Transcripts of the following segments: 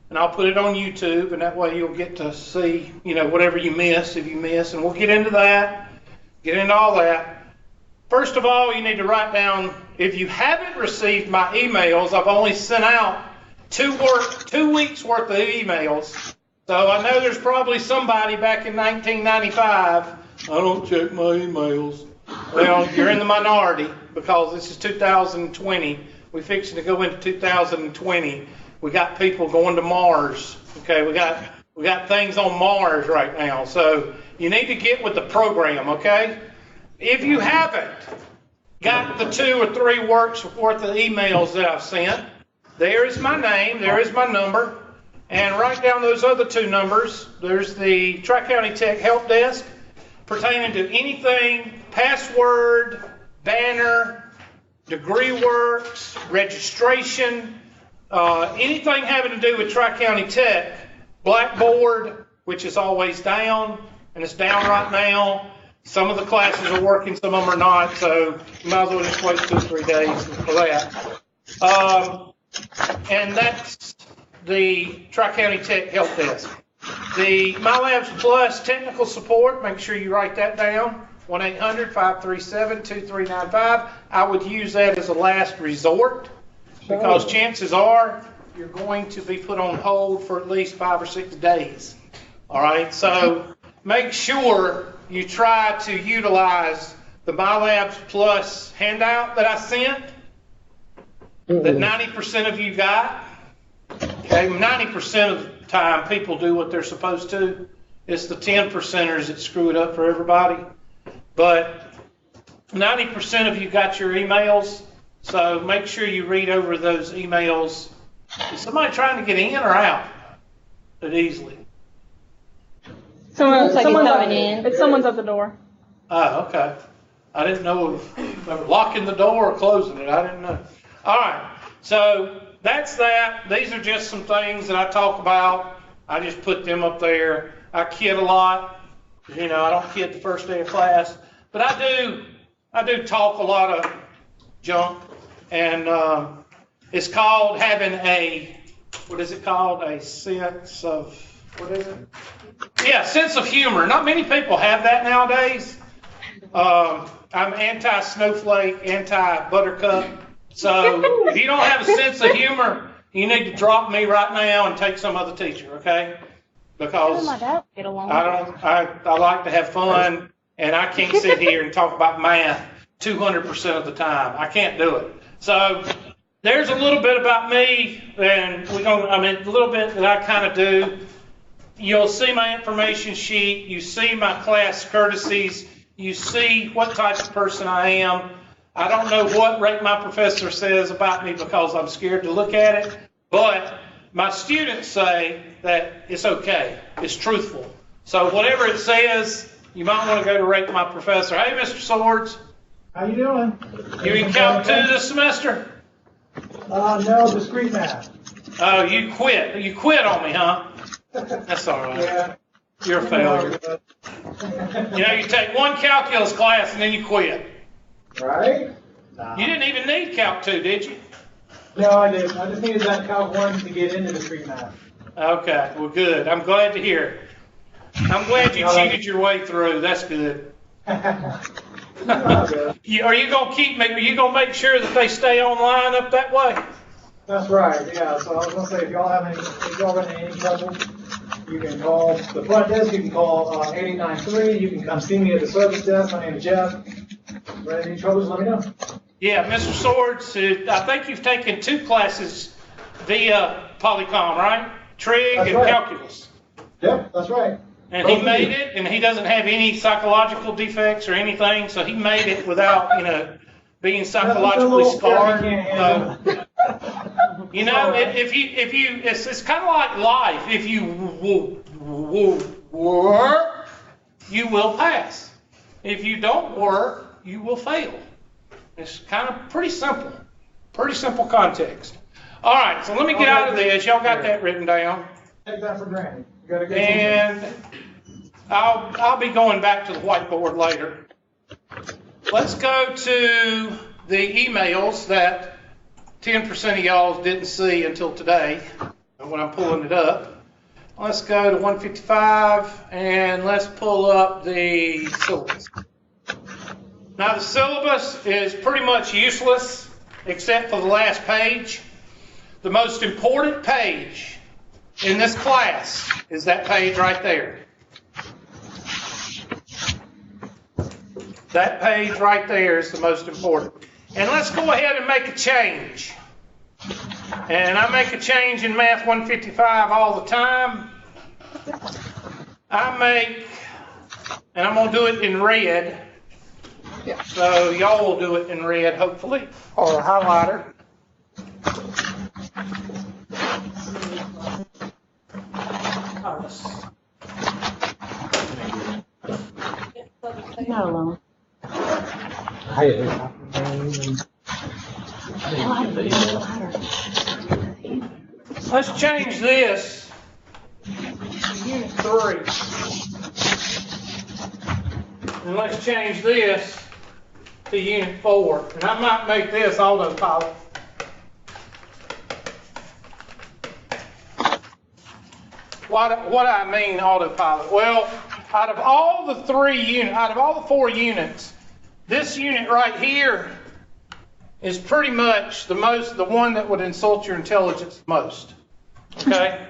and I'll put it on YouTube, and that way you'll get to see, whatever you miss, if you miss, and we'll get into that, get into all that. First of all, you need to write down, if you haven't received my emails, I've only sent out 2 weeks worth of emails. So I know there's probably somebody back in 1995, I don't check my emails. Well, you're in the minority because this is 2020. We're fixing to go into 2020. We got people going to Mars. Okay, we got things on Mars right now. So you need to get with the program, okay? If you haven't got the 2 or 3 works worth of emails that I've sent, there is my name, there is my number, and write down those other 2 numbers. There's the Tri-County Tech Help Desk pertaining to anything, password, banner, degree works, registration, anything having to do with Tri-County Tech. Blackboard, which is always down, and it's down right now. Some of the classes are working, some of them are not, so you might as well just wait 2 or 3 days for that. And that's the Tri-County Tech Help Desk. The MyLabs Plus technical support, make sure you write that down, 1-800-537-2395. I would use that as a last resort because chances are you're going to be put on hold for at least 5 or 6 days. All right, so make sure you try to utilize the MyLabs Plus handout that I sent, that 90% of you got. Okay, 90% of the time people do what they're supposed to. It's the 10%ers that screw it up for everybody. But 90% of you got your emails, so make sure you read over those emails. Is somebody trying to get in or out easily? Someone's coming in. Someone's at the door. Oh, okay. I didn't know if they were locking the door or closing it. I didn't know. All right, so that's that. These are just some things that I talk about. I just put them up there. I kid a lot. I don't kid the first day of class, but I do talk a lot of junk, and it's called having a, what is it called? A sense of, what is it? Yeah, sense of humor. Not many people have that nowadays. I'm anti-snowflake, anti-buttercup. So if you don't have a sense of humor, you need to drop me right now and take some other teacher, okay? Because I like to have fun, and I can't sit here and talk about math 200% of the time. I can't do it. So there's a little bit about me, and a little bit that I kind of do. You'll see my information sheet. You see my class courtesies. You see what type of person I am. I don't know what rate my professor says about me because I'm scared to look at it, but my students say that it's okay. It's truthful. So whatever it says, you might want to go to rate my professor. Hey, Mr. Swords. How you doing? You in Calc 2 this semester? No, discrete math. Oh, you quit. You quit on me, huh? That's all right. Yeah. You're a failure. You take one calculus class and then you quit. Right? You didn't even need Calc 2, did you? No, I didn't. I just needed that Calc 1 to get into discrete math. Okay, well, good. I'm glad to hear it. I'm glad you cheated your way through. That's good. Are you gonna make sure that they stay online up that way? That's right, yeah. So I was gonna say, if y'all run into any trouble, you can call the front desk, you can call 8893, you can come see me at the service desk. My name is Jeff. Run into any troubles, let me know. Yeah, Mr. Swords, I think you've taken 2 classes via Polycom, right? Trig and calculus. Yep, that's right. And he made it, and he doesn't have any psychological defects or anything, so he made it without, being psychologically scarred. It's kind of like life. If you work, you will pass. If you don't work, you will fail. It's kind of pretty simple context. All right, so let me get out of this. Y'all got that written down. Take that for granted. You gotta get and I'll be going back to the whiteboard later. Let's go to the emails that 10% of y'all didn't see until today. when I'm pulling it up. Let's go to 155 and let's pull up the syllabus. Now the syllabus is pretty much useless except for the last page. The most important page in this class is that page right there. That page right there is the most important. And let's go ahead and make a change. And I make a change in Math 155 all the time. And I'm going to do it in red. So y'all will do it in red, hopefully, or a highlighter. Not alone. Let's change this to Unit 3. And let's change this to Unit 4. And I might make this autopilot. What do I mean autopilot? Well, out of all the 4 units, this unit right here is pretty much the one that would insult your intelligence the most. Okay?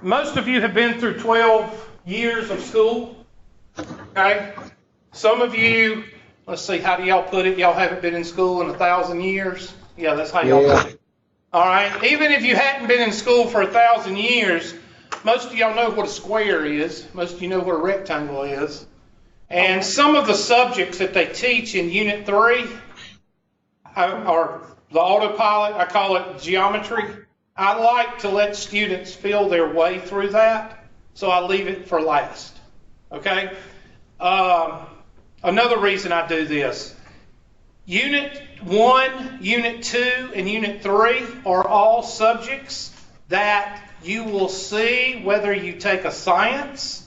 Most of you have been through 12 years of school. Okay? Some of you, let's see, how do y'all put it? Y'all haven't been in school in 1,000 years? Yeah, that's how y'all put it. All right? Even if you hadn't been in school for 1,000 years, most of y'all know what a square is. Most of you know what a rectangle is. And some of the subjects that they teach in Unit 3 are the autopilot. I call it geometry. I like to let students feel their way through that, so I leave it for last. Okay? Another reason I do this. Unit 1, Unit 2, and Unit 3 are all subjects that you will see whether you take a science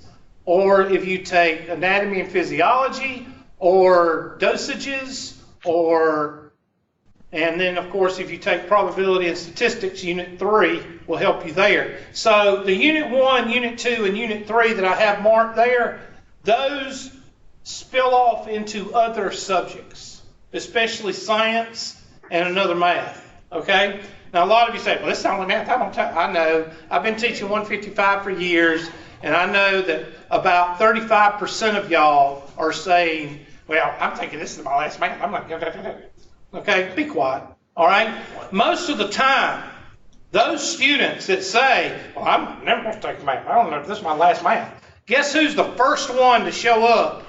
or if you take anatomy and physiology or dosages and then of course if you take probability and statistics, Unit 3 will help you there. So the Unit 1, Unit 2, and Unit 3 that I have marked there, those spill off into other subjects, especially science and another math. Okay? Now, a lot of you say, well, this is only math. I know. I've been teaching 155 for years, and I know that about 35% of y'all are saying, well, I'm thinking this is my last math. I'm not going to. Okay? Be quiet. All right? Most of the time, those students that say, well, I'm never going to take math. I don't know if this is my last math. Guess who's the first one to show up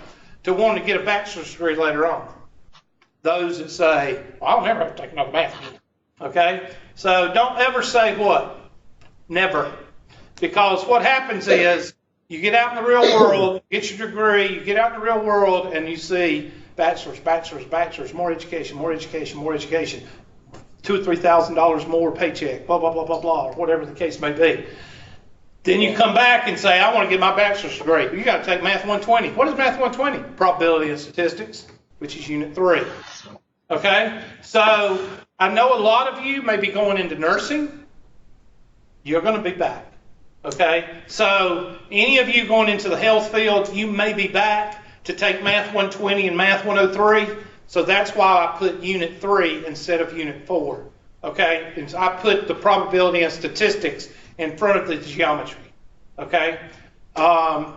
to want to get a bachelor's degree later on? Those that say, well, I'll never have to take another math. Okay? So don't ever say what? Never. Because what happens is you get out in the real world, get your degree, you get out in the real world, and you see bachelor's, more education, $2,000 or $3,000 more paycheck, blah, blah, blah, blah, blah, or whatever the case may be. Then you come back and say, I want to get my bachelor's degree. You got to take Math 120. What is Math 120? Probability and statistics, which is Unit 3. Okay? So I know a lot of you may be going into nursing. You're going to be back. Okay? So any of you going into the health field, you may be back to take Math 120 and Math 103. So that's why I put Unit 3 instead of Unit 4. Okay? And so I put the probability and statistics in front of the geometry. Okay? So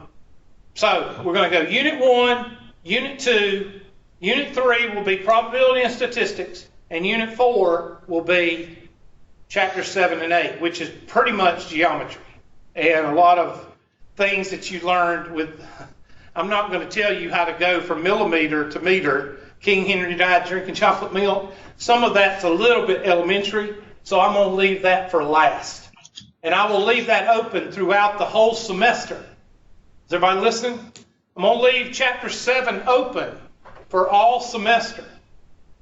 we're going to go Unit 1, Unit 2, Unit 3 will be probability and statistics, and Unit 4 will be Chapter 7 and 8, which is pretty much geometry. And a lot of things that you learned with, I'm not going to tell you how to go from millimeter to meter. King Henry died drinking chocolate milk. Some of that's a little bit elementary, so I'm going to leave that for last. And I will leave that open throughout the whole semester. Is everybody listening? I'm going to leave Chapter 7 open for all semester.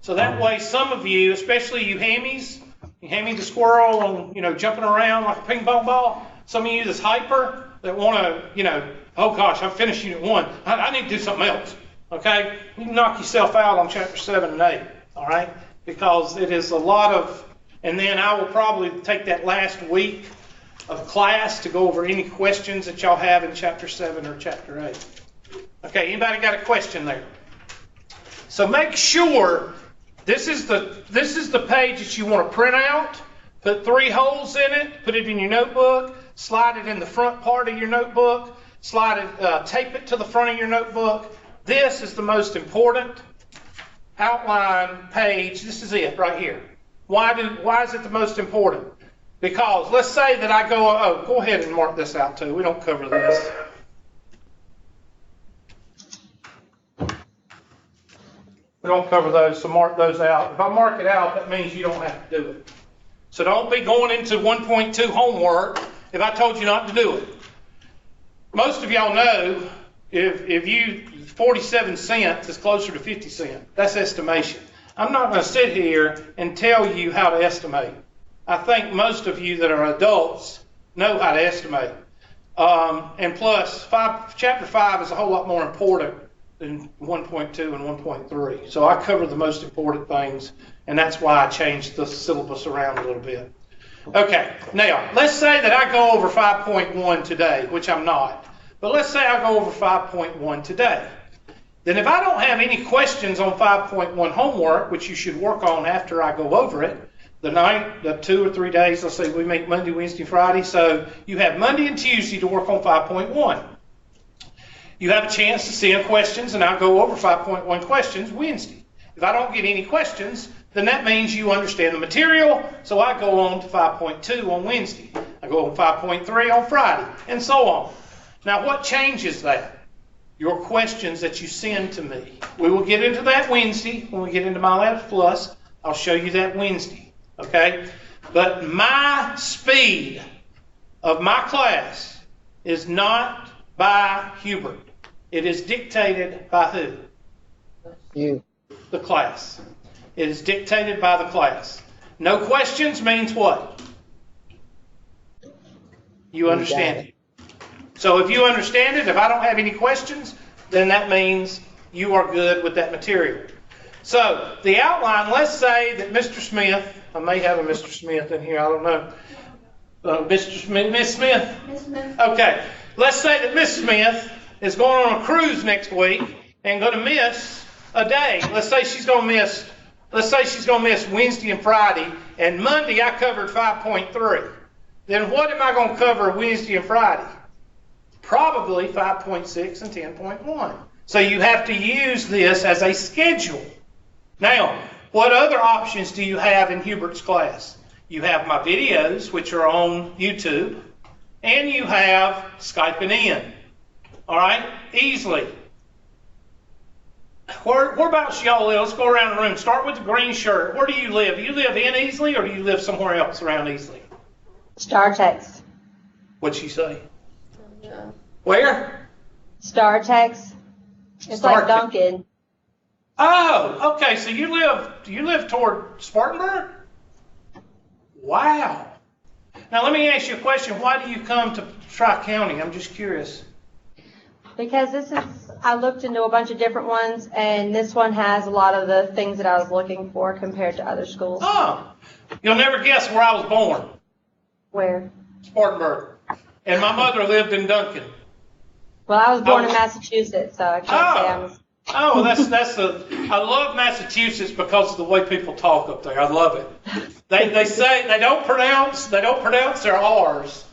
So that way some of you, especially you hammies, you hammy the squirrel and, jumping around like a ping pong ball. Some of you that's hyper that want to, oh gosh, I've finished Unit 1. I need to do something else. Okay? You can knock yourself out on Chapter 7 and 8. All right? Because it is a lot of, and then I will probably take that last week of class to go over any questions that y'all have in Chapter 7 or Chapter 8. Okay, anybody got a question there? So make sure this is the page that you want to print out, put 3 holes in it, put it in your notebook, slide it in the front part of your notebook, tape it to the front of your notebook. This is the most important outline page. This is it right here. Why is it the most important? Because let's say that I go ahead and mark this out too. We don't cover this. We don't cover those, so mark those out. If I mark it out, that means you don't have to do it. So don't be going into 1.2 homework if I told you not to do it. Most of y'all know if 47 cents is closer to 50 cents. That's estimation. I'm not going to sit here and tell you how to estimate. I think most of you that are adults know how to estimate. And plus, Chapter 5 is a whole lot more important than 1.2 and 1.3. So I cover the most important things, and that's why I changed the syllabus around a little bit. Okay, now, let's say that I go over 5.1 today, which I'm not. But let's say I go over 5.1 today. Then if I don't have any questions on 5.1 homework, which you should work on after I go over it, the 2 or 3 days, let's say we make Monday, Wednesday, Friday, so you have Monday and Tuesday to work on 5.1. You have a chance to send questions, and I'll go over 5.1 questions Wednesday. If I don't get any questions, then that means you understand the material, so I go on to 5.2 on Wednesday. I go on 5.3 on Friday, and so on. Now, what changes that? Your questions that you send to me. We will get into that Wednesday when we get into My Labs Plus. I'll show you that Wednesday, okay? But my speed of my class is not by Hubert. It is dictated by who? You. The class. It is dictated by the class. No questions means what? You understand it. So if you understand it, if I don't have any questions, then that means you are good with that material. So the outline, let's say that Mr. Smith, I may have a Mr. Smith in here, I don't know. Mr. Smith, Miss Smith? Miss Smith. Okay. Let's say that Miss Smith is going on a cruise next week and going to miss a day. Let's say she's going to miss Wednesday and Friday, and Monday I covered 5.3. Then what am I going to cover Wednesday and Friday? Probably 5.6 and 10.1. So you have to use this as a schedule. Now, what other options do you have in Hubert's class? You have my videos, which are on YouTube, and you have Skyping in. All right? Easily. Whereabouts y'all live? Let's go around the room. Start with the green shirt. Where do you live? Do you live in Easley, or do you live somewhere else around Easley? StarTex. What'd she say? Where? StarTex. It's like Duncan. Oh, okay. So you live toward Spartanburg? Wow. Now let me ask you a question. Why do you come to Tri-County? I'm just curious. Because I looked into a bunch of different ones, and this one has a lot of the things that I was looking for compared to other schools. Oh, you'll never guess where I was born. Where? Spartanburg. And my mother lived in Duncan. Well, I was born in Massachusetts, so I can't say I was. Oh, I love Massachusetts because of the way people talk up there. I love it. They say they don't pronounce their R's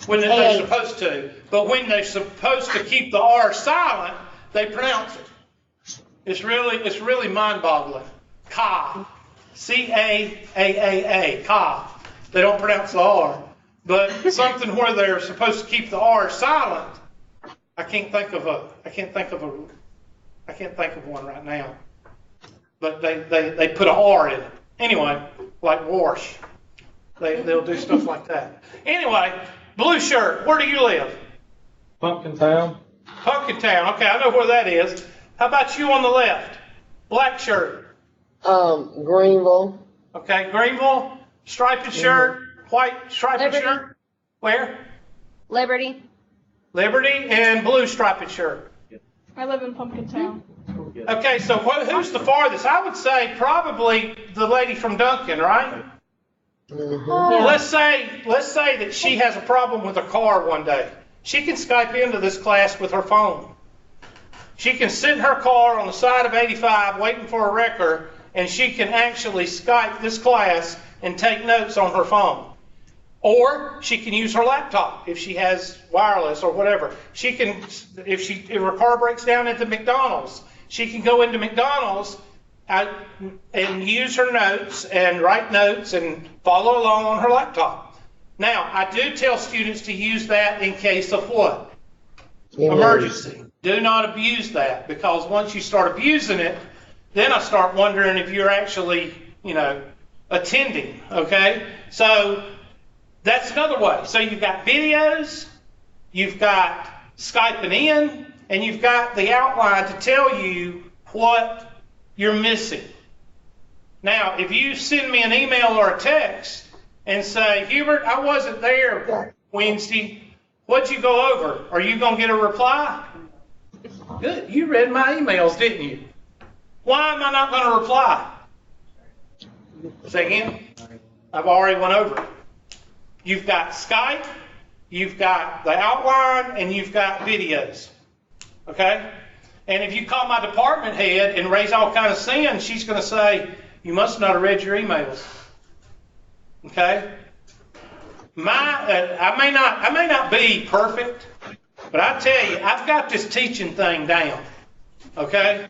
when they're supposed to, but when they're supposed to keep the R silent, they pronounce it. It's really mind-boggling. Ka, C-A-A-A-A, ka. They don't pronounce the R, but something where they're supposed to keep the R silent. I can't think of one right now. But they put an R in it. Anyway, like wash. They'll do stuff like that. Anyway, blue shirt. Where do you live? Pumpkin Town. Pumpkin Town. Okay, I know where that is. How about you on the left? Black shirt. Greenville. Okay, Greenville. Striped shirt. White striped shirt. Where? Liberty. Liberty and blue striped shirt. I live in Pumpkin Town. Okay, so who's the farthest? I would say probably the lady from Duncan, right? Yeah. Let's say that she has a problem with her car one day. She can Skype into this class with her phone. She can sit in her car on the side of 85 waiting for a wrecker, and she can actually Skype this class and take notes on her phone. Or she can use her laptop if she has wireless or whatever. She can, if her car breaks down at the McDonald's, she can go into McDonald's and use her notes and write notes and follow along on her laptop. Now, I do tell students to use that in case of what? Emergency. Do not abuse that, because once you start abusing it, then I start wondering if you're actually, attending, okay? So that's another way. So you've got videos, you've got Skyping in, and you've got the outline to tell you what you're missing. Now, if you send me an email or a text and say, Hubert, I wasn't there Wednesday, what'd you go over? Are you going to get a reply? Good. You read my emails, didn't you? Why am I not going to reply? Say again? I've already went over it. You've got Skype, you've got the outline, and you've got videos. Okay? And if you call my department head and raise all kind of sin, she's going to say, you must not have read your emails. Okay? I may not be perfect, but I tell you, I've got this teaching thing down. Okay?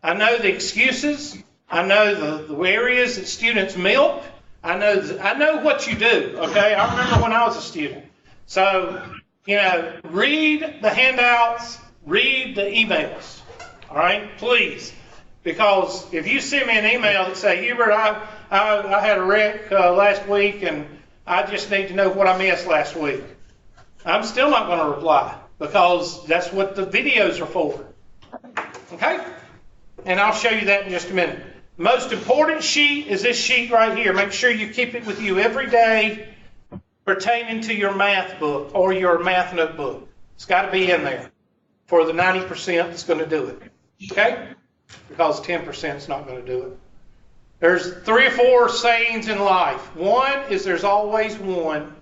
I know the excuses. I know the areas that students milk. I know what you do. Okay? I remember when I was a student. So, read the handouts, read the emails. All right? Please. Because if you send me an email that say, Hubert, I had a wreck last week and I just need to know what I missed last week, I'm still not going to reply, because that's what the videos are for. Okay? And I'll show you that in just a minute. Most important sheet is this sheet right here. Make sure you keep it with you every day pertaining to your math book or your math notebook. It's got to be in there for the 90% that's going to do it. Okay? Because 10% is not going to do it. There's 3 or 4 sayings in life. One is there's always one,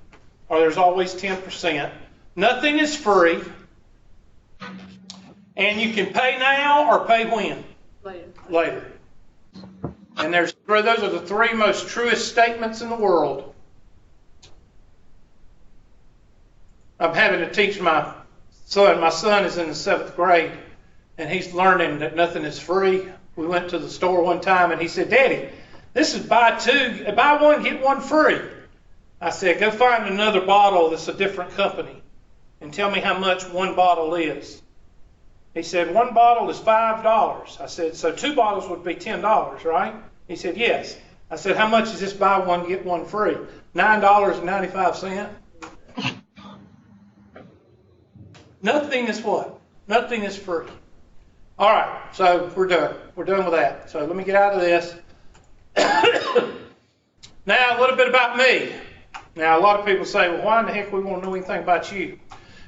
or there's always 10%. Nothing is free. And you can pay now or pay when? Later. And those are the 3 most truest statements in the world. I'm having to teach my son. My son is in the 7th grade, and he's learning that nothing is free. We went to the store one time, and he said, Daddy, this is buy one, get one free. I said, go find another bottle that's a different company and tell me how much one bottle is. He said, 1 bottle is $5. I said, so 2 bottles would be $10, right? He said, yes. I said, how much is this buy one, get one free? $9.95. Nothing is what? Nothing is free. All right, so we're done. We're done with that. So let me get out of this. Now, a little bit about me. Now, a lot of people say, well, why in the heck we want to know anything about you?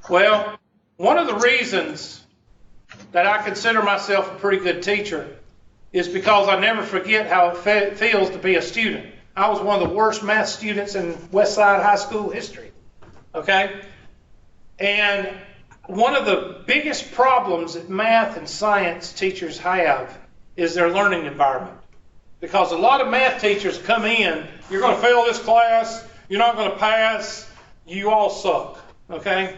Well, one of the reasons that I consider myself a pretty good teacher is because I never forget how it feels to be a student. I was one of the worst math students in Westside High School history. Okay? And one of the biggest problems that math and science teachers have is their learning environment. Because a lot of math teachers come in, you're going to fail this class, you're not going to pass, you all suck. Okay?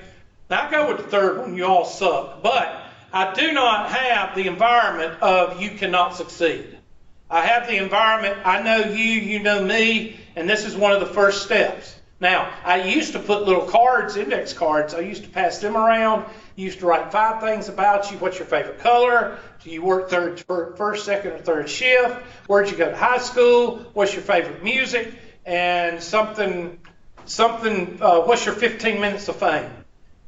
Now I go with the third one, you all suck. But I do not have the environment of you cannot succeed. I have the environment, I know you, you know me, and this is one of the first steps. Now, I used to put little cards, index cards, I used to pass them around. You used to write 5 things about you. What's your favorite color? Do you work first, second, or third shift? Where'd you go to high school? What's your favorite music? And what's your 15 minutes of fame?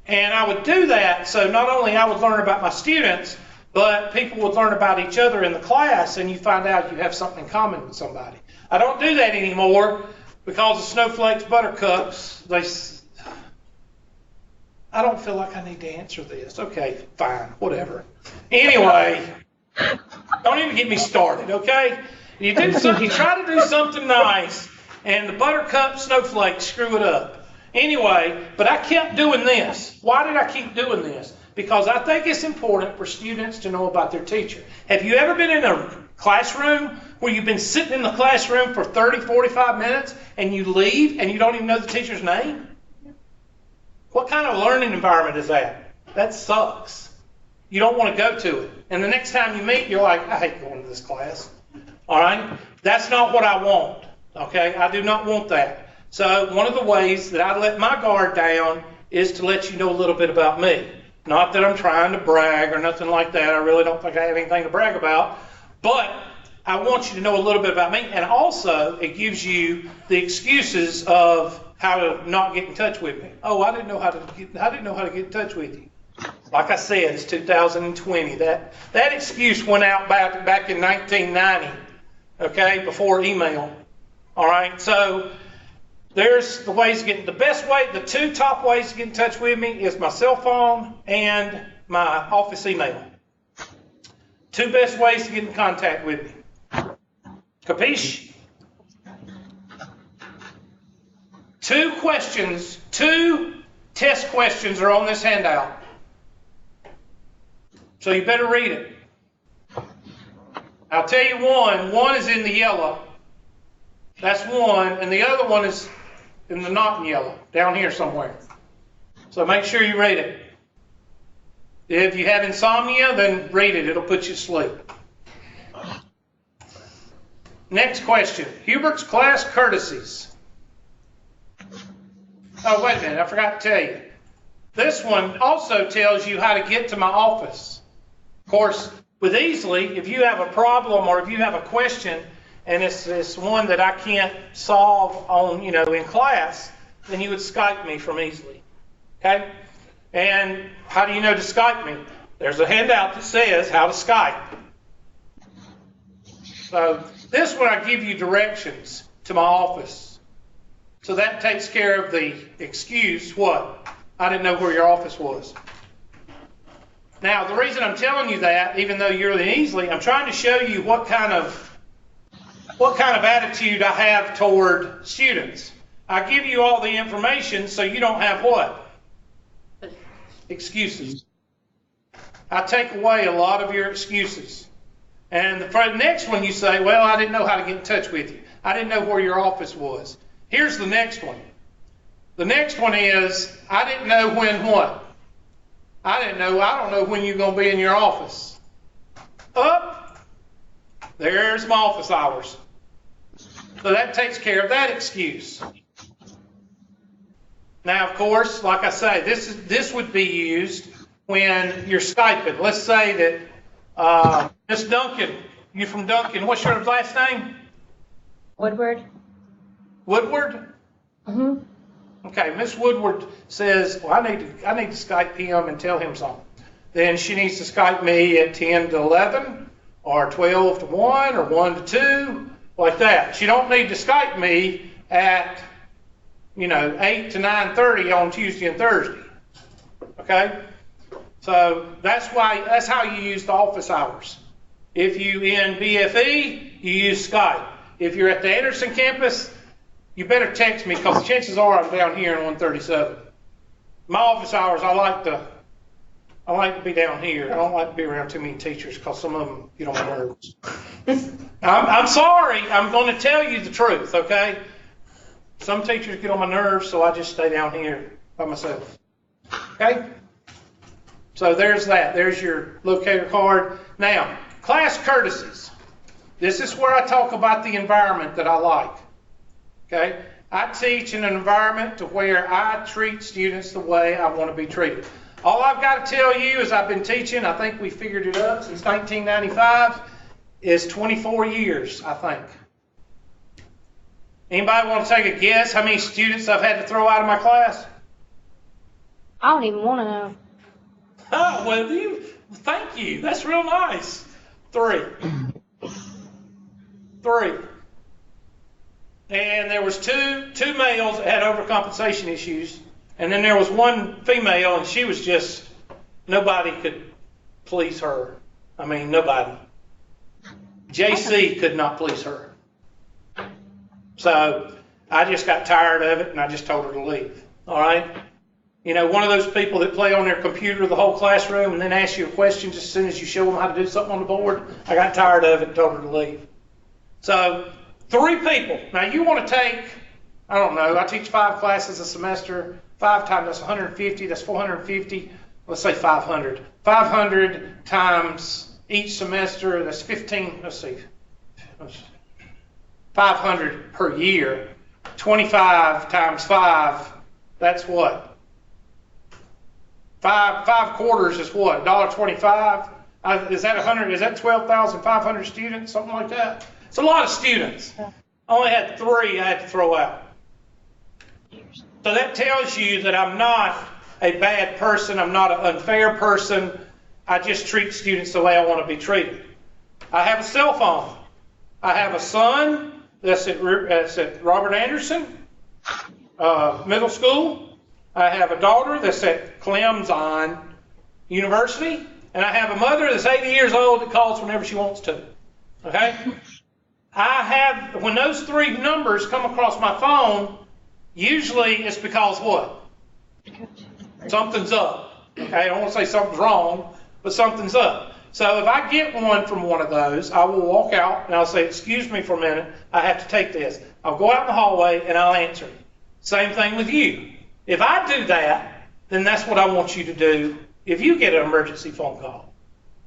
And I would do that so not only I would learn about my students, but people would learn about each other in the class, and you find out you have something in common with somebody. I don't do that anymore because of Snowflakes, Buttercups. I don't feel like I need to answer this. Okay, fine, whatever. Anyway, don't even get me started, okay? You try to do something nice, and the buttercup snowflakes screw it up. Anyway, but I kept doing this. Why did I keep doing this? Because I think it's important for students to know about their teacher. Have you ever been in a classroom where you've been sitting in the classroom for 30, 45 minutes and you leave and you don't even know the teacher's name? What kind of learning environment is that? That sucks. You don't want to go to it. And the next time you meet, you're like, I hate going to this class. All right? That's not what I want. Okay? I do not want that. So one of the ways that I let my guard down is to let you know a little bit about me. Not that I'm trying to brag or nothing like that. I really don't think I have anything to brag about. But I want you to know a little bit about me. And also, it gives you the excuses of how to not get in touch with me. Oh, I didn't know how to get in touch with you. Like I said, it's 2020. That excuse went out back in 1990, okay, before email. All right, so there's the ways to get, the best way, the two top ways to get in touch with me is my cell phone and my office email. Two best ways to get in contact with me. Capiche? Two test questions are on this handout. So you better read it. I'll tell you one is in the yellow. That's one, and the other one is in the not in yellow, down here somewhere. So make sure you read it. If you have insomnia, then read it. It'll put you to sleep. Next question. Hubert's class courtesies. Oh, wait a minute. I forgot to tell you. This one also tells you how to get to my office. Of course, with Easily, if you have a problem or if you have a question and it's one that I can't solve on, in class, then you would Skype me from Easily. Okay? And how do you know to Skype me? There's a handout that says how to Skype. So this one I give you directions to my office. So that takes care of the excuse, what? I didn't know where your office was. Now, the reason I'm telling you that, even though you're in Easily, I'm trying to show you what kind of attitude I have toward students. I give you all the information so you don't have what? Excuses. I take away a lot of your excuses. And for the next one you say, well, I didn't know how to get in touch with you. I didn't know where your office was. Here's the next one. The next one is, I didn't know when what? I don't know when you're going to be in your office. There's my office hours. So that takes care of that excuse. Now, of course, like I say, this would be used when you're Skyping. Let's say that Miss Duncan, you from Duncan, what's your last name? Woodward. Woodward? Mm-hmm. Okay, Miss Woodward says, well, I need to Skype him and tell him something. Then she needs to Skype me at 10 to 11 or 12 to 1 or 1 to 2, like that. She don't need to Skype me at 8 to 9:30 on Tuesday and Thursday. Okay? So that's how you use the office hours. If you in BFE, you use Skype. If you're at the Anderson campus, you better text me because chances are I'm down here in 137. My office hours, I like to be down here. I don't like to be around too many teachers because some of them get on my nerves. I'm sorry. I'm going to tell you the truth, okay? Some teachers get on my nerves, so I just stay down here by myself. Okay? So there's that. There's your locator card. Now, class courtesies. This is where I talk about the environment that I like. Okay? I teach in an environment to where I treat students the way I want to be treated. All I've got to tell you is I've been teaching, I think we figured it up since 1995, is 24 years, I think. Anybody want to take a guess how many students I've had to throw out of my class? I don't even want to know. Oh, well, thank you. That's real nice. 3. And there was two males that had overcompensation issues, and then there was one female, and she was just, nobody could please her. I mean, nobody. JC could not please her. So I just got tired of it and I just told her to leave. All right? You know, one of those people that play on their computer the whole classroom and then ask you a question just as soon as you show them how to do something on the board. I got tired of it and told her to leave. So 3 people. Now you want to take, I don't know, I teach 5 classes a semester. 5 times, that's 150, that's 450. Let's say 500. 500 times each semester, that's 15, let's see. 500 per year. 25 times 5, that's what? 5 quarters is what? $1.25? Is that 100? Is that 12,500 students? Something like that? It's a lot of students. I only had 3 I had to throw out. So that tells you that I'm not a bad person. I'm not an unfair person. I just treat students the way I want to be treated. I have a cell phone. I have a son that's at Robert Anderson Middle School. I have a daughter that's at Clemson University. And I have a mother that's 80 years old that calls whenever she wants to. Okay? When those 3 numbers come across my phone, usually it's because what? Something's up. Okay, I don't want to say something's wrong, but something's up. So if I get one from one of those, I will walk out and I'll say, excuse me for a minute, I have to take this. I'll go out in the hallway and I'll answer it. Same thing with you. If I do that, then that's what I want you to do if you get an emergency phone call.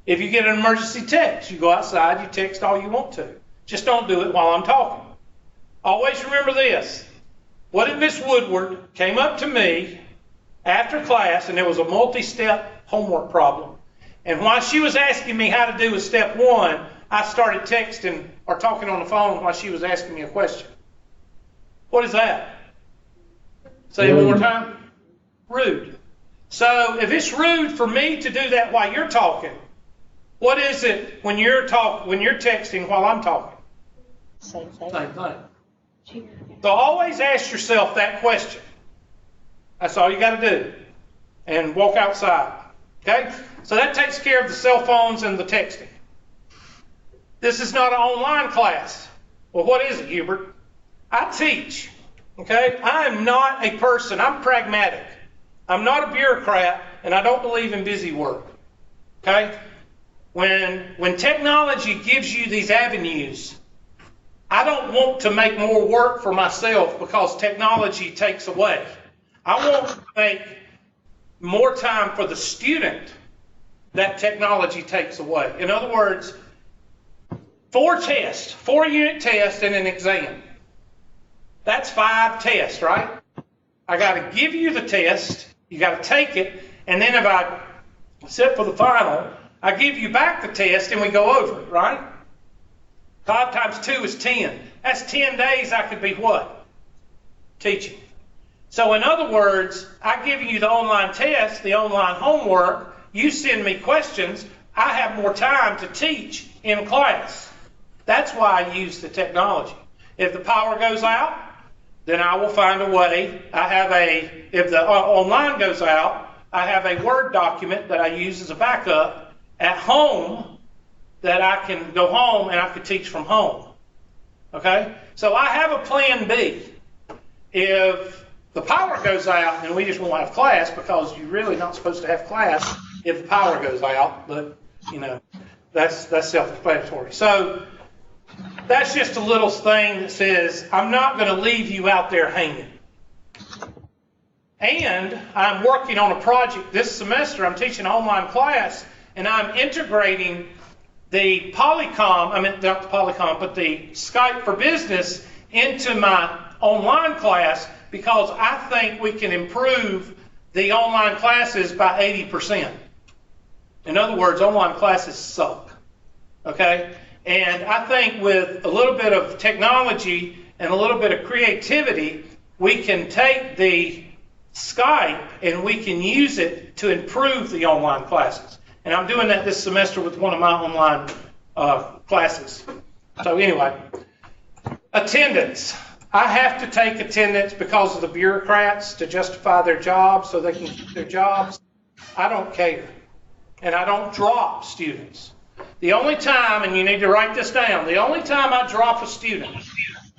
If you get an emergency text, you go outside, you text all you want to. Just don't do it while I'm talking. Always remember this. What if Miss Woodward came up to me after class and there was a multi-step homework problem, and while she was asking me how to do with step 1, I started texting or talking on the phone while she was asking me a question? What is that? Say it one more time. Rude. So if it's rude for me to do that while you're talking, what is it when you're texting while I'm talking? Same thing. Same thing. So always ask yourself that question. That's all you got to do. And walk outside. Okay? So that takes care of the cell phones and the texting. This is not an online class. Well, what is it, Hubert? I teach. Okay? I am not a person. I'm pragmatic. I'm not a bureaucrat, and I don't believe in busy work. Okay? When technology gives you these avenues, I don't want to make more work for myself because technology takes away. I want to make more time for the student that technology takes away. In other words, 4 tests, 4-unit tests and an exam. That's 5 tests, right? I got to give you the test, you got to take it, and then if I sit for the final, I give you back the test and we go over it, right? 5 times 2 is 10. That's 10 days I could be what? Teaching. So in other words, I give you the online test, the online homework, you send me questions, I have more time to teach in class. That's why I use the technology. If the power goes out, then I will find a way. If the online goes out, I have a Word document that I use as a backup at home that I can go home and I can teach from home. Okay? So I have a plan B. If the power goes out, then we just won't have class because you're really not supposed to have class if the power goes out. But, you know, that's self-explanatory. So that's just a little thing that says, I'm not going to leave you out there hanging. And I'm working on a project this semester. I'm teaching an online class, and I'm integrating the not the Polycom, but the Skype for Business into my online class because I think we can improve the online classes by 80%. In other words, online classes suck. Okay? And I think with a little bit of technology and a little bit of creativity, we can take the Skype and we can use it to improve the online classes. And I'm doing that this semester with one of my online classes. So anyway, attendance. I have to take attendance because of the bureaucrats to justify their jobs so they can keep their jobs. I don't care. And I don't drop students. The only time, and you need to write this down, the only time I drop a student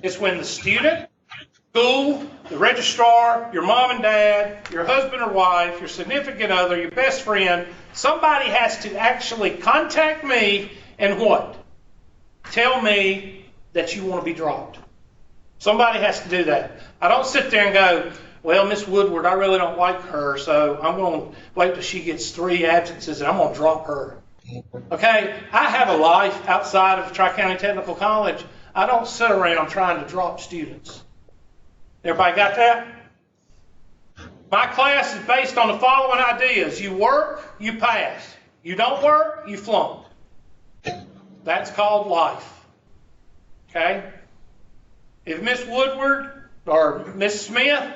is when the student school, the registrar, your mom and dad, your husband or wife, your significant other, your best friend, somebody has to actually contact me and what? Tell me that you want to be dropped. Somebody has to do that. I don't sit there and go, well, Miss Woodward, I really don't like her, so I'm going to wait till she gets 3 absences and I'm going to drop her. Okay? I have a life outside of Tri-County Technical College. I don't sit around trying to drop students. Everybody got that? My class is based on the following ideas. You work, you pass. You don't work, you flunk. That's called life. Okay? If Miss Woodward or Miss Smith,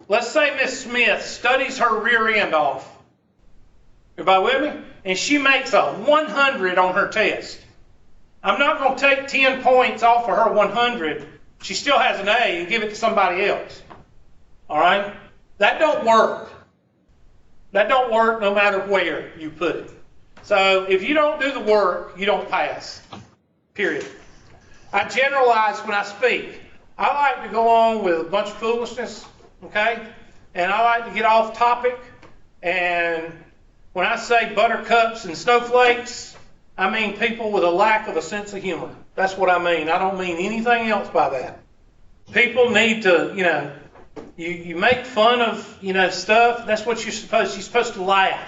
let's say Miss Smith studies her rear end off. Everybody with me? And she makes a 100 on her test. I'm not going to take 10 points off of her 100. She still has an A and give it to somebody else. All right? That don't work. That don't work no matter where you put it. So if you don't do the work, you don't pass. Period. I generalize when I speak. I like to go on with a bunch of foolishness, okay? And I like to get off topic. And when I say buttercups and snowflakes, I mean people with a lack of a sense of humor. That's what I mean. I don't mean anything else by that. People need to, you make fun of, stuff. That's what you're supposed to laugh,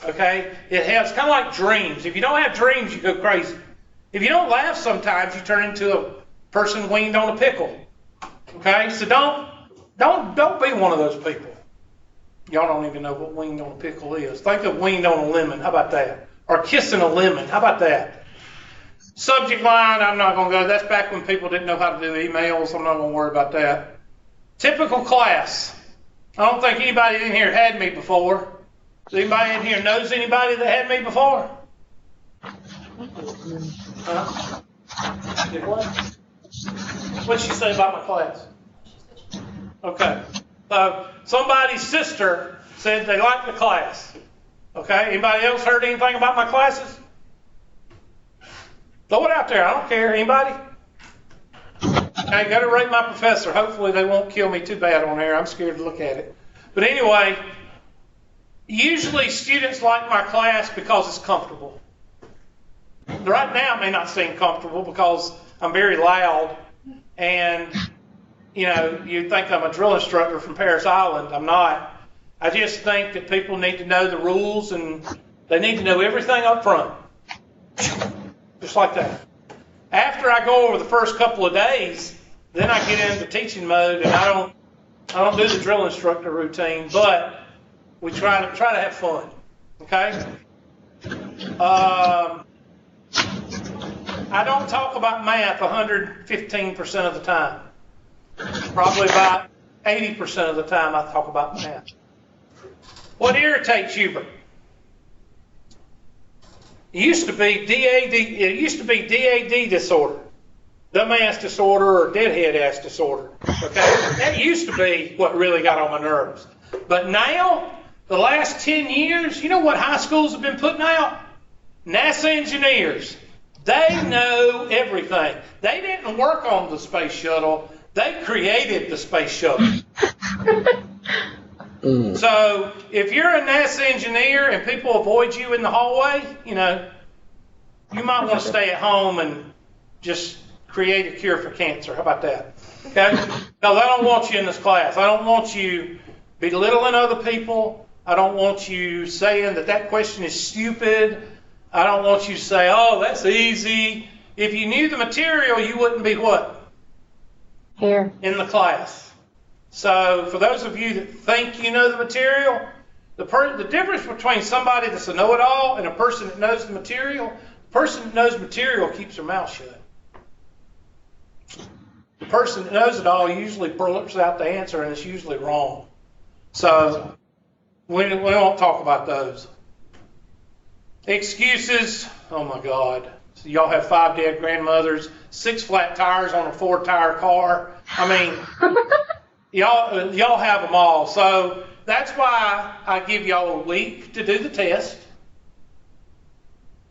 okay? It helps, kind of like dreams. If you don't have dreams, you go crazy. If you don't laugh sometimes, you turn into a person weaned on a pickle, okay? So don't be one of those people. Y'all don't even know what weaned on a pickle is. Think of weaned on a lemon. How about that? Or kissing a lemon. How about that? Subject line, I'm not going to go. That's back when people didn't know how to do emails. I'm not going to worry about that. Typical class. I don't think anybody in here had me before. Does anybody in here knows anybody that had me before? Huh? Did what? What'd she say about my class? Okay. So somebody's sister said they liked the class. Okay. Anybody else heard anything about my classes? Throw it out there. I don't care. Anybody? I got to rate my professor. Hopefully they won't kill me too bad on there. I'm scared to look at it. But anyway, usually students like my class because it's comfortable. Right now it may not seem comfortable because I'm very loud and, you think I'm a drill instructor from Paris Island. I'm not. I just think that people need to know the rules and they need to know everything up front. Just like that. After I go over the first couple of days, then I get into teaching mode and I don't do the drill instructor routine, but we try to have fun. Okay? I don't talk about math 115% of the time. Probably about 80% of the time I talk about math. What irritates you? It used to be DAD disorder, dumbass disorder, or deadhead ass disorder. Okay, that used to be what really got on my nerves. But now, the last 10 years, you know what high schools have been putting out? NASA engineers. They know everything. They didn't work on the space shuttle. They created the space shuttle. So if you're a NASA engineer and people avoid you in the hallway, you might want to stay at home and just create a cure for cancer. How about that? Okay? Because I don't want you in this class. I don't want you belittling other people. I don't want you saying that question is stupid. I don't want you to say, oh, that's easy. If you knew the material, you wouldn't be what? Here. In the class. So for those of you that think you know the material, the difference between somebody that's a know-it-all and a person that knows the material, the person that knows material keeps their mouth shut. The person that knows it all usually blurts out the answer and it's usually wrong. So we won't talk about those. Excuses, oh my God. So y'all have 5 dead grandmothers, 6 flat tires on a 4-tire car. I mean, y'all have them all. So that's why I give y'all a week to do the test.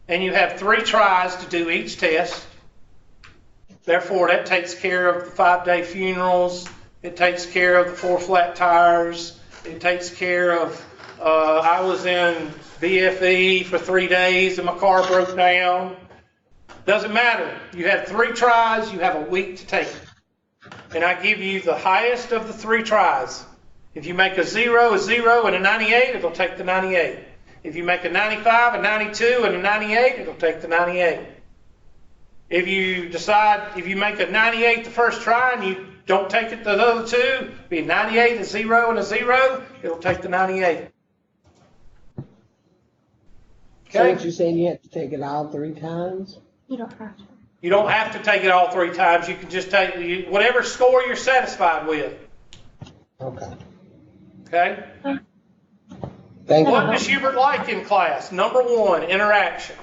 And you have 3 tries to do each test. Therefore, that takes care of the 5-day funerals, It takes care of the 4 flat tires. It takes care of, I was in BFE for 3 days and my car broke down. Doesn't matter. You have 3 tries, you have a week to take it. And I give you the highest of the 3 tries. If you make a 0, and a 98, it'll take the 98. If you make a 95, a 92, and a 98, it'll take the 98. If you decide, if you make a 98 the first try and you don't take it the other 2, be a 98, a 0, and a 0, it'll take the 98. So Okay? what you saying, you have to take it all 3 times? You don't have to. You don't have to take it all 3 times. You can just take whatever score you're satisfied with. Okay. Okay? Thank What you. does Hubert like in class? Number 1, interaction.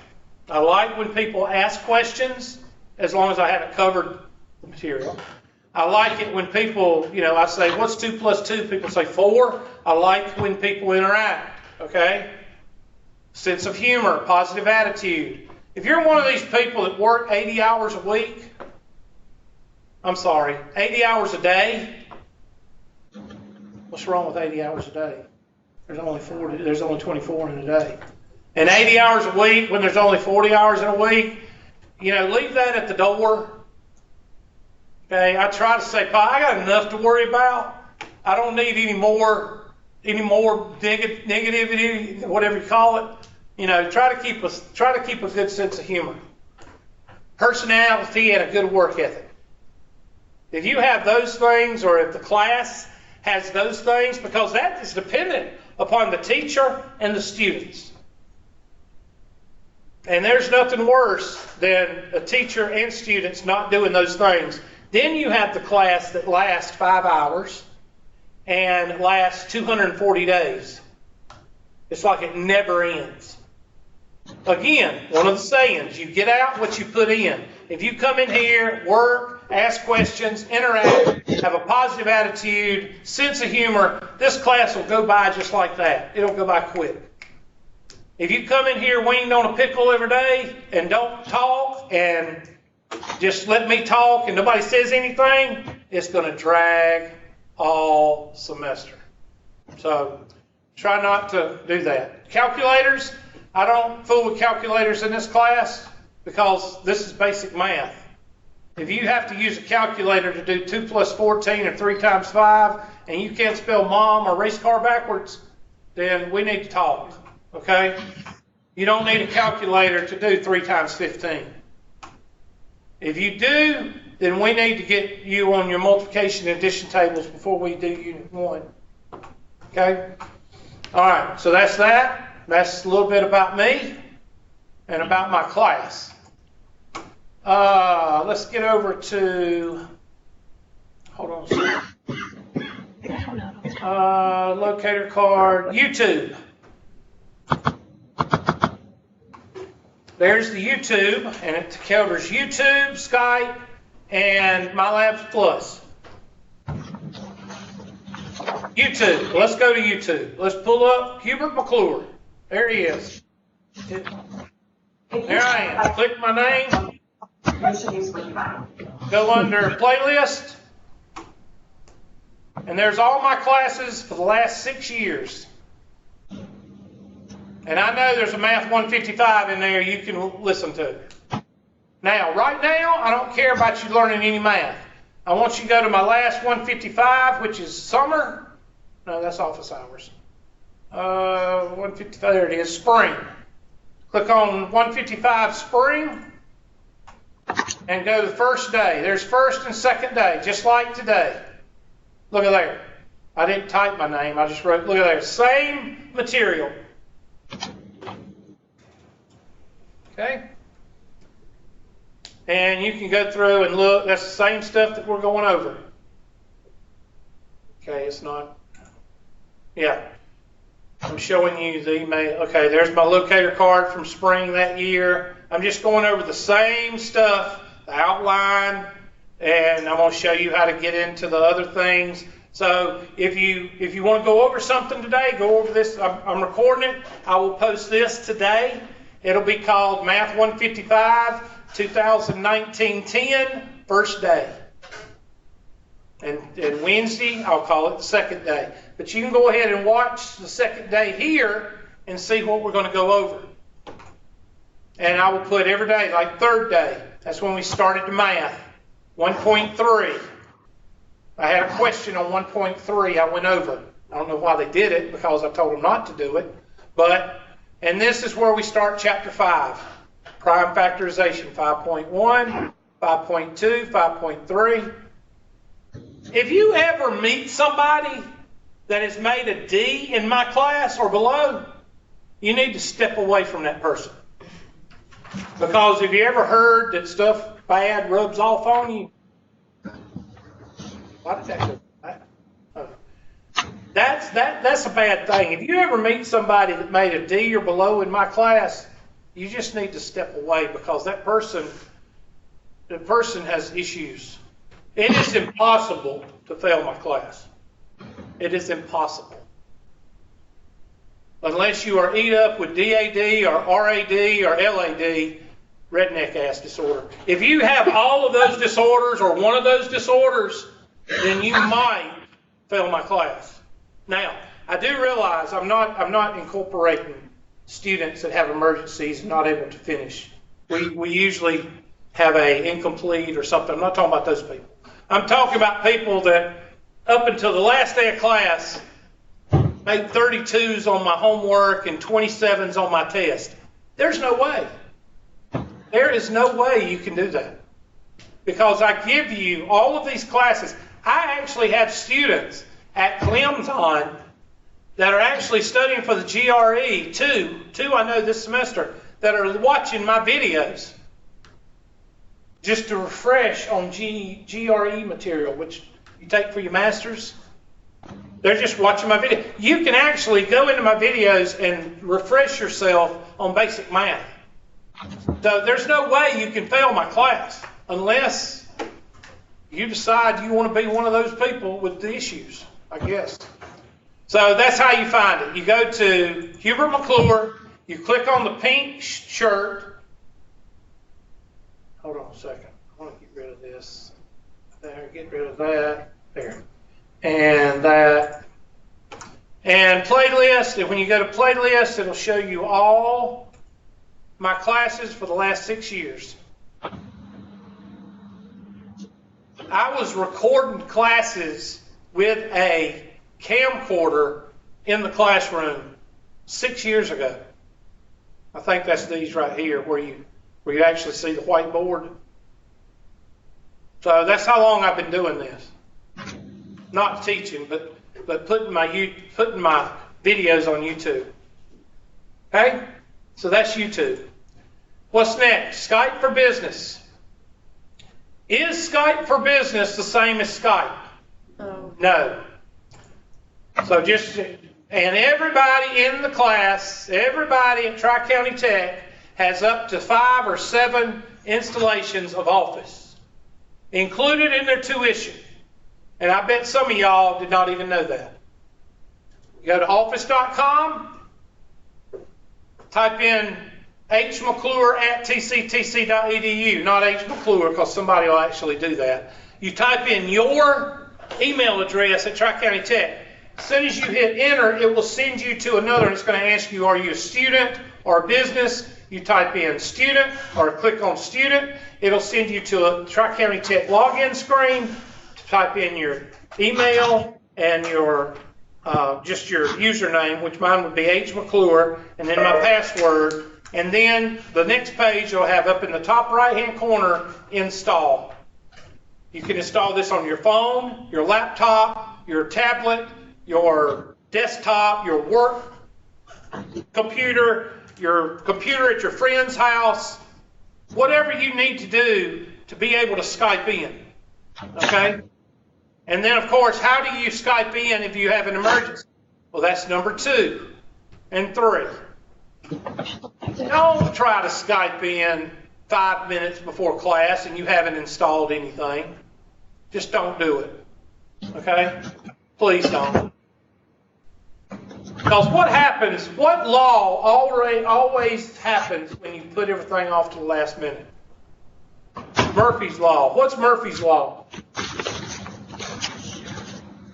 I like when people ask questions, as long as I haven't covered the material. I like it when people, I say, what's 2 plus 2? People say 4. I like when people interact, okay? Sense of humor, positive attitude. If you're one of these people that work 80 hours a week, 80 hours a day, what's wrong with 80 hours a day? There's only 24 in a day. And 80 hours a week, when there's only 40 hours in a week, leave that at the door. Okay, I try to say, Pa, I got enough to worry about. I don't need any more negativity, whatever you call it. Try to keep a good sense of humor, personality, and a good work ethic. If you have those things, or if the class has those things, because that is dependent upon the teacher and the students. And there's nothing worse than a teacher and students not doing those things. Then you have the class that lasts 5 hours and lasts 240 days. It's like it never ends. Again, one of the sayings, you get out what you put in. If you come in here, work, ask questions, interact, have a positive attitude, sense of humor, this class will go by just like that. It'll go by quick. If you come in here winged on a pickle every day and don't talk and just let me talk and nobody says anything, it's going to drag all semester. So try not to do that. Calculators, I don't fool with calculators in this class because this is basic math. If you have to use a calculator to do 2 plus 14 or 3 times 5 and you can't spell mom or race car backwards, then we need to talk. Okay? You don't need a calculator to do 3 times 15. If you do, then we need to get you on your multiplication and addition tables before we do Unit 1. Okay? All right, so that's that. That's a little bit about me and about my class. Let's get over to, hold on a second. Locator card, YouTube. There's the YouTube, and it covers YouTube, Skype, and MyLabs Plus. YouTube. Let's go to YouTube. Let's pull up Hubert McClure. There he is. There I am. Click my name. Go under playlist. And there's all my classes for the last 6 years. And I know there's a Math 155 in there you can listen to. Now, right now, I don't care about you learning any math. I want you to go to my last 155, which is summer. No, that's office hours. 155, there it is, spring. Click on 155 spring and go to the first day. There's first and second day, just like today. Look at there. I didn't type my name, I just wrote, look at there, same material. Okay? And you can go through and look, that's the same stuff that we're going over. Okay, it's not, yeah. I'm showing you the email. Okay, there's my locator card from spring that year. I'm just going over the same stuff, the outline, and I'm going to show you how to get into the other things. So if you want to go over something today, go over this. I'm recording it. I will post this today. It'll be called Math 155, 2019-10, first day. And Wednesday, I'll call it the second day. But you can go ahead and watch the second day here and see what we're going to go over. And I will put every day, like third day, that's when we started the math. 1.3. I had a question on 1.3 I went over. I don't know why they did it, because I told them not to do it. And this is where we start chapter 5. Prime factorization, 5.1, 5.2, 5.3. If you ever meet somebody that has made a D in my class or below, you need to step away from that person. Because have you ever heard that stuff bad rubs off on you? Why did that go bad? Oh. That's a bad thing. If you ever meet somebody that made a D or below in my class, you just need to step away, because the person has issues. It is impossible to fail my class. It is impossible. Unless you are eat up with DAD or RAD or LAD, redneck ass disorder. If you have all of those disorders or one of those disorders, then you might fail my class. Now, I do realize I'm not incorporating students that have emergencies and not able to finish. We usually have a incomplete or something. I'm not talking about those people. I'm talking about people that up until the last day of class made 32s on my homework and 27s on my test. There's no way. There is no way you can do that. Because I give you all of these classes. I actually have students at Clemson that are actually studying for the GRE, two I know this semester, that are watching my videos just to refresh on GRE material, which you take for your masters. They're just watching my video. You can actually go into my videos and refresh yourself on basic math. So there's no way you can fail my class unless you decide you want to be one of those people with the issues, I guess. So that's how you find it. You go to Hubert McClure, you click on the pink shirt. Hold on a second. I want to get rid of this. There, get rid of that. There. And that. And playlist. And when you go to playlist, it'll show you all my classes for the last 6 years. I was recording classes with a camcorder in the classroom 6 years ago. I think that's these right here where you actually see the whiteboard. So that's how long I've been doing this. Not teaching, but putting my videos on YouTube. Okay? So that's YouTube. What's next? Skype for Business. Is Skype for Business the same as Skype? No. So and everybody in the class, everybody at Tri-County Tech has up to 5 or 7 installations of Office included in their tuition. And I bet some of y'all did not even know that. You go to office.com, type in hmcclure@tctc.edu, not hmcclure, because somebody will actually do that. You type in your email address at Tri-County Tech. As soon as you hit enter, it will send you to another, and it's going to ask you, are you a student or a business? You type in student or click on student. It'll send you to a Tri-County Tech login screen. Type in your email and your just your username, which mine would be H. McClure, and then my password. And then the next page you'll have up in the top right-hand corner, install. You can install this on your phone, your laptop, your tablet, your desktop, your work computer, your computer at your friend's house, whatever you need to do to be able to Skype in. Okay? And then, of course, how do you Skype in if you have an emergency? Well, that's number 2 and 3. Don't try to Skype in 5 minutes before class and you haven't installed anything. Just don't do it. Okay? Please don't. Because what happens, what law always happens when you put everything off to the last minute? Murphy's Law. What's Murphy's Law?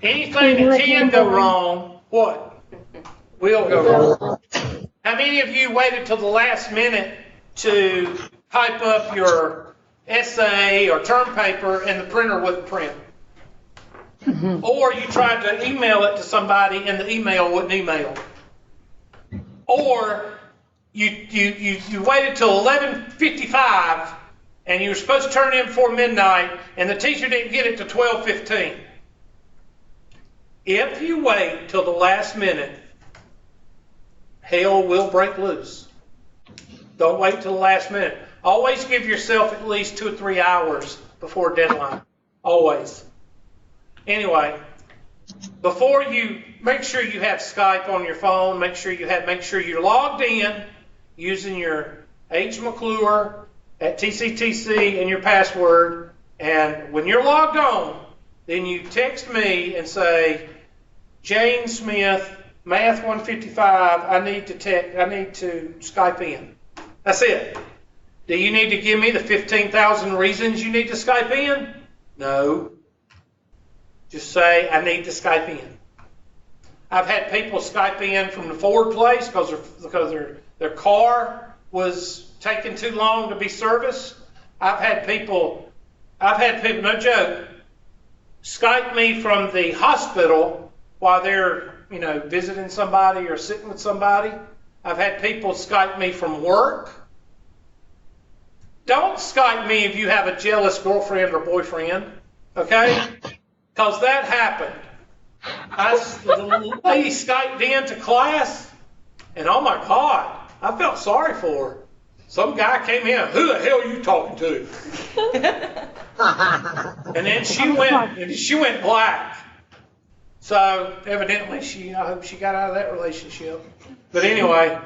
Anything that can go wrong, what? Will go wrong. How many of you waited till the last minute to type up your essay or term paper and the printer wouldn't print? Or you tried to email it to somebody and the email wouldn't email? Or you waited till 11:55 and you were supposed to turn it in before midnight and the teacher didn't get it to 12:15? If you wait till the last minute, hell will break loose. Don't wait till the last minute. Always give yourself at least 2 or 3 hours before deadline. Always. Anyway, before you, make sure you have Skype on your phone. Make sure you're logged in using your H. McClure at TCTC and your password. And when you're logged on, then you text me and say, Jane Smith, Math 155, I need to Skype in. That's it. Do you need to give me the 15,000 reasons you need to Skype in? No. Just say, I need to Skype in. I've had people Skype in from the Ford place because their car was taking too long to be serviced. I've had people, no joke, Skype me from the hospital while they're, visiting somebody or sitting with somebody. I've had people Skype me from work. Don't Skype me if you have a jealous girlfriend or boyfriend, okay? Because that happened. The lady Skyped into class, and oh my God, I felt sorry for her. Some guy came in, who the hell are you talking to? And then she went black. So evidently I hope she got out of that relationship. But anyway,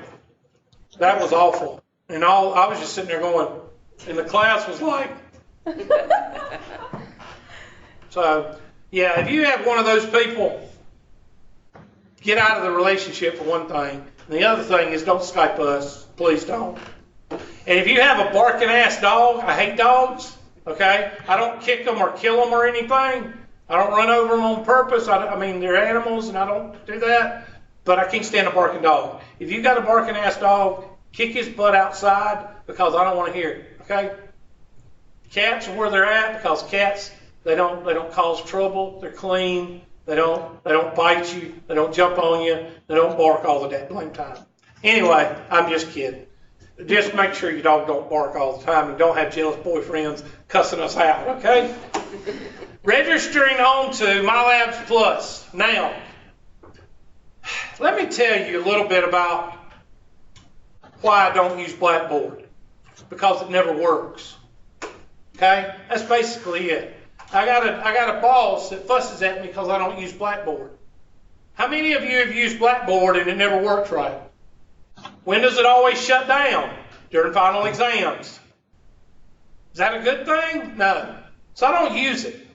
that was awful. And I was just sitting there going, and the class was like, so yeah, if you have one of those people, get out of the relationship for one thing. And the other thing is don't Skype us. Please don't. And if you have a barking ass dog, I hate dogs, okay? I don't kick them or kill them or anything. I don't run over them on purpose. I mean, they're animals and I don't do that. But I can't stand a barking dog. If you got a barking ass dog, kick his butt outside because I don't want to hear it, okay? Cats are where they're at because cats, they don't cause trouble. They're clean. They don't bite you. They don't jump on you. They don't bark all the damn time. Anyway, I'm just kidding. Just make sure your dog don't bark all the time and don't have jealous boyfriends cussing us out, okay? Registering on to MyLabs Plus. Now, let me tell you a little bit about why I don't use Blackboard. Because it never works. Okay? That's basically it. I got a boss that fusses at me because I don't use Blackboard. How many of you have used Blackboard and it never works right? When does it always shut down? During final exams. Is that a good thing? No. So I don't use it.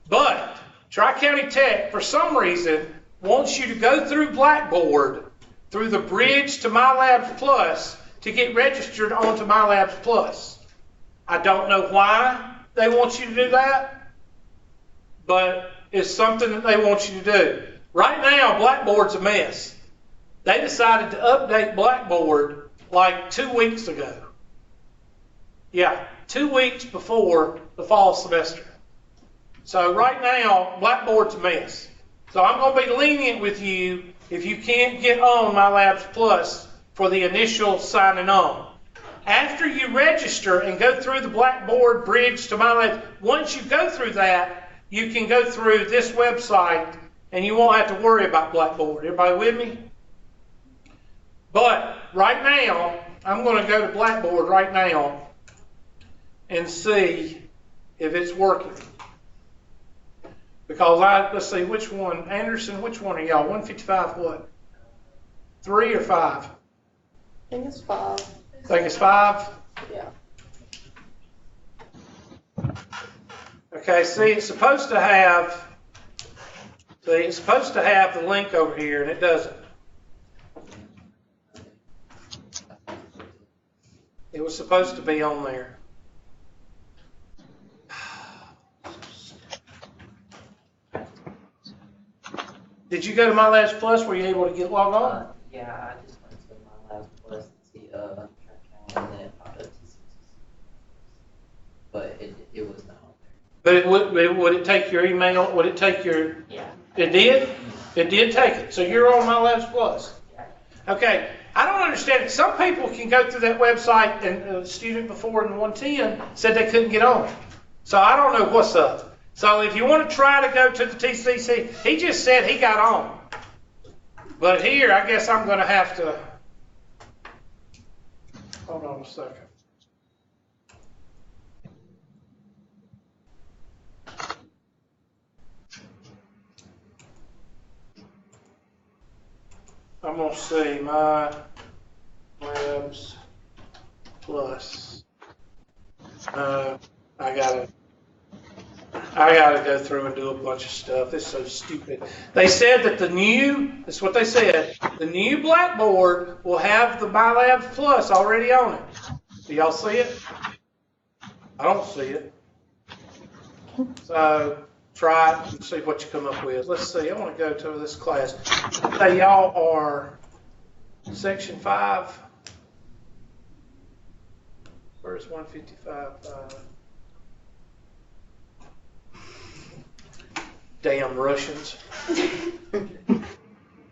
But Tri-County Tech, for some reason, wants you to go through Blackboard, through the bridge to MyLabs Plus, to get registered onto MyLabs Plus. I don't know why they want you to do that, but it's something that they want you to do. Right now, Blackboard's a mess. They decided to update Blackboard like 2 weeks ago. Yeah, 2 weeks before the fall semester. So right now, Blackboard's a mess. So I'm going to be lenient with you if you can't get on MyLabs Plus for the initial signing on. After you register and go through the Blackboard bridge to MyLabs, once you go through that, you can go through this website and you won't have to worry about Blackboard. Everybody with me? But right now, I'm going to go to Blackboard right now and see if it's working. Because let's see, which one? Anderson, which one are y'all? 155 what? 3 or 5? I think it's 5. Think it's 5? Yeah. Okay, see, it's supposed to have the link over here, and it doesn't. It was supposed to be on there. Did you go to My Labs Plus? Were you able to get logged on? Yeah, I just went to My Labs Plus to see track count and then TCC. But it was not on there. But would it take your email? Would it take your? Yeah. It did? It did take it. So you're on My Labs Plus. Okay. I don't understand it. Some people can go through that website, and a student before in 110 said they couldn't get on. So I don't know what's up. So if you want to try to go to the TCC, he just said he got on. But here, I guess I'm going to have to, hold on a second. I'm going to see My Labs Plus. I gotta go through and do a bunch of stuff. It's so stupid. They said that that's what they said, the new Blackboard will have the My Labs Plus already on it. Do y'all see it? I don't see it. So try it and see what you come up with. Let's see, I want to go to this class. Say y'all are section 5. Where's 155? Damn Russians.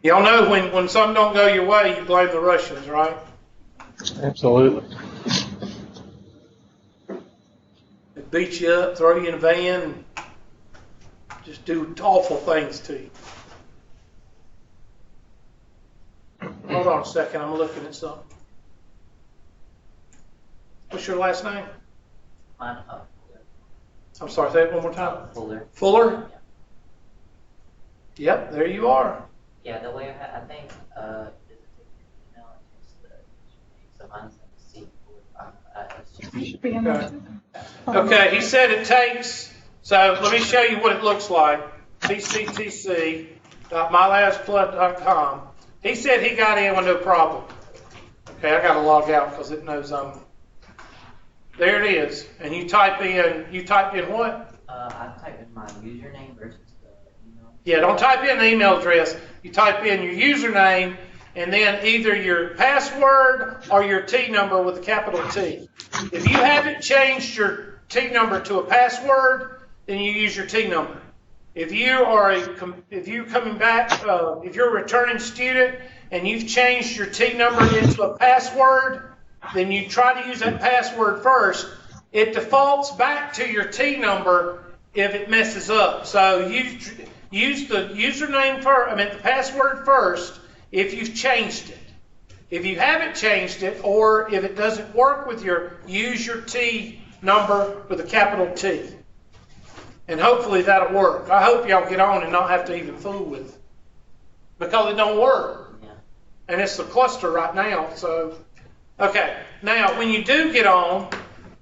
Y'all know when something don't go your way, you blame the Russians, right? Absolutely. They beat you up, throw you in a van, and just do awful things to you. Hold on a second, I'm looking at something. What's your last name? Mine, I'm sorry, say it one more time. Fuller. Fuller? Yep, there you are. Yeah, the way I think, does it take your email and it's so mine's like C4. Okay, he said it takes, so let me show you what it looks like. tctc.mylabsplus.com. He said he got in with no problem. Okay, I got to log out because it knows I'm. There it is, and you typed in what? I typed in my username versus the email. Yeah, don't type in the email address. You type in your username and then either your password or your T number with a capital T. If you haven't changed your T number to a password, then you use your T number. If you're coming back, if you're a returning student and you've changed your T number into a password, then you try to use that password first. It defaults back to your T number if it messes up. So you use the username the password first if you've changed it. If you haven't changed it, or if it doesn't work with use your T number with a capital T. And hopefully that'll work. I hope y'all get on and not have to even fool with it. Because it don't work. Yeah. And it's a cluster right now, so. Okay, now when you do get on,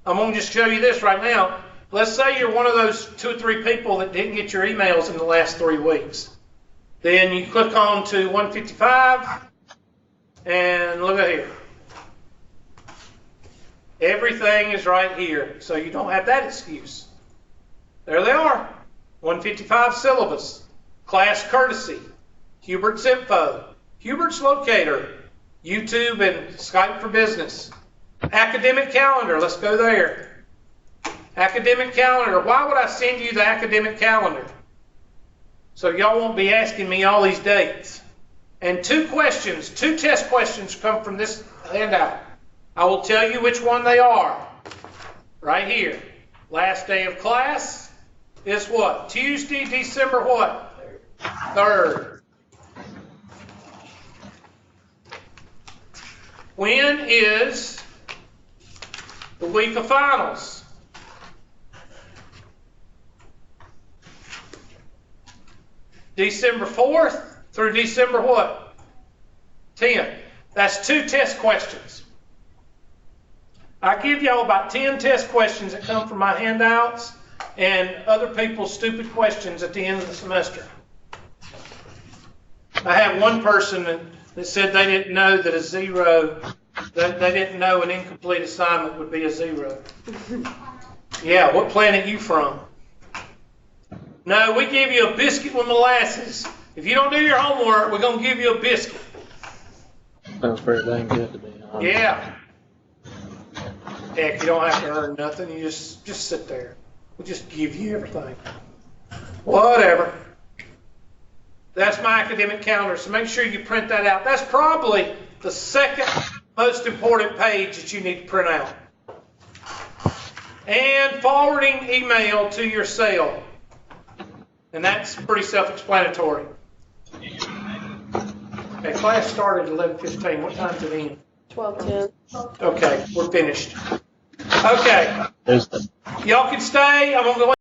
I'm going to just show you this right now. Let's say you're one of those 2 or 3 people that didn't get your emails in the last 3 weeks. Then you click on to 155, and look at here. Everything is right here, so you don't have that excuse. There they are. 155 syllabus, class courtesy, Hubert's info, Hubert's locator, YouTube and Skype for Business. Academic calendar, let's go there. Academic calendar, why would I send you the academic calendar? So y'all won't be asking me all these dates. And 2 test questions come from this handout. I will tell you which one they are. Right here. Last day of class is what? Tuesday, December what? 3rd. When is the week of finals? December 4th through December what? 10th. That's 2 test questions. I give y'all about 10 test questions that come from my handouts and other people's stupid questions at the end of the semester. I have one person that said they didn't know that a 0, that they didn't know an incomplete assignment would be a 0. Yeah, what planet you from? No, we give you a biscuit with molasses If you don't do your homework, we're gonna give you a biscuit. Sounds pretty dang good to me. Yeah. Heck, you don't have to earn nothing. You just sit there. We'll just give you everything. Whatever. That's my academic calendar, so make sure you print that out. That's probably the second most important page that you need to print out. And forwarding email to your cell. And that's pretty self-explanatory. Okay, class started at 11:15. What time's it end? 12:10. Okay, we're finished. Okay, There's the y'all can stay. I'm gonna go